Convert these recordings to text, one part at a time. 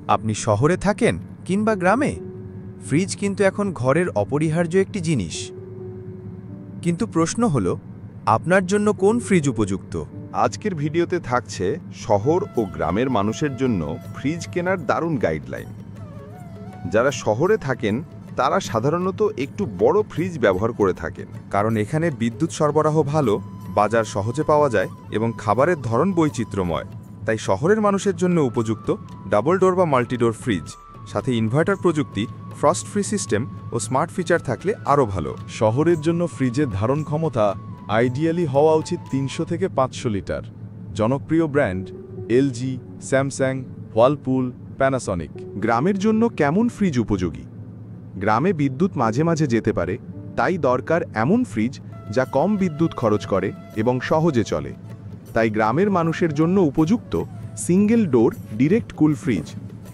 আপনি শহরে থাকেন কিংবা গ্রামে, ফ্রিজ কিন্তু এখন ঘরের অপরিহার্য একটি জিনিস। কিন্তু প্রশ্ন হলো, আপনার জন্য কোন ফ্রিজ উপযুক্ত? আজকের ভিডিওতে থাকছে শহর ও গ্রামের মানুষের জন্য ফ্রিজ কেনার দারুণ গাইডলাইন। যারা শহরে থাকেন তারা সাধারণত একটু বড় ফ্রিজ ব্যবহার করে থাকেন, কারণ এখানে বিদ্যুৎ সরবরাহ ভালো, বাজার সহজে পাওয়া যায় এবং খাবারের ধরন বৈচিত্র্যময়। তাই শহরের মানুষের জন্য উপযুক্ত ডাবল ডোর বা মাল্টিডোর ফ্রিজ, সাথে ইনভার্টার প্রযুক্তি, ফ্রস্ট ফ্রি সিস্টেম ও স্মার্ট ফিচার থাকলে আরও ভালো। শহরের জন্য ফ্রিজের ধারণ ক্ষমতা আইডিয়ালি হওয়া উচিত 300 থেকে 500 লিটার। জনপ্রিয় ব্র্যান্ড এলজি, স্যামসাং, ওয়ালপুল, প্যানাসনিক। গ্রামের জন্য কেমন ফ্রিজ উপযোগী? গ্রামে বিদ্যুৎ মাঝে মাঝে যেতে পারে, তাই দরকার এমন ফ্রিজ যা কম বিদ্যুৎ খরচ করে এবং সহজে চলে। তাই গ্রামের মানুষের জন্য উপযুক্ত সিঙ্গেল ডোর ডিরেক্ট কুল ফ্রিজ।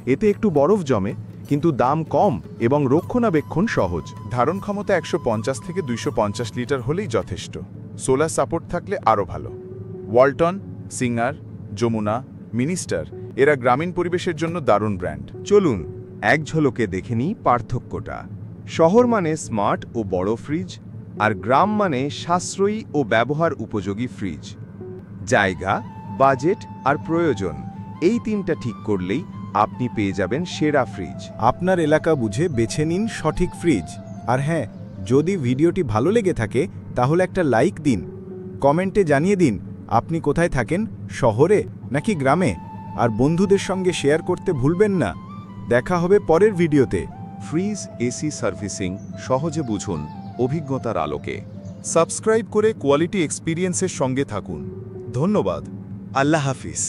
এতে একটু বরফ জমে, কিন্তু দাম কম এবং রক্ষণাবেক্ষণ সহজ। ধারণ ক্ষমতা 150 থেকে 250 লিটার হলেই যথেষ্ট। সোলার সাপোর্ট থাকলে আরও ভালো। ওয়ালটন, সিঙ্গার, যমুনা, মিনিস্টার এরা গ্রামীণ পরিবেশের জন্য দারুণ ব্র্যান্ড। চলুন এক ঝলকে দেখে নিই পার্থক্যটা। শহর মানে স্মার্ট ও বড় ফ্রিজ, আর গ্রাম মানে সাশ্রয়ী ও ব্যবহার উপযোগী ফ্রিজ। জায়গা, বাজেট আর প্রয়োজন, এই তিনটা ঠিক করলেই আপনি পেয়ে যাবেন সেরা ফ্রিজ। আপনার এলাকা বুঝে বেছে নিন সঠিক ফ্রিজ। আর হ্যাঁ, যদি ভিডিওটি ভালো লেগে থাকে তাহলে একটা লাইক দিন, কমেন্টে জানিয়ে দিন আপনি কোথায় থাকেন, শহরে নাকি গ্রামে, আর বন্ধুদের সঙ্গে শেয়ার করতে ভুলবেন না। দেখা হবে পরের ভিডিওতে। ফ্রিজ এসি সার্ভিসিং সহজে বুঝুন অভিজ্ঞতার আলোকে। সাবস্ক্রাইব করে কোয়ালিটি এক্সপিরিয়েন্সের সঙ্গে থাকুন। ধন্যবাদ। আল্লাহ হাফিজ।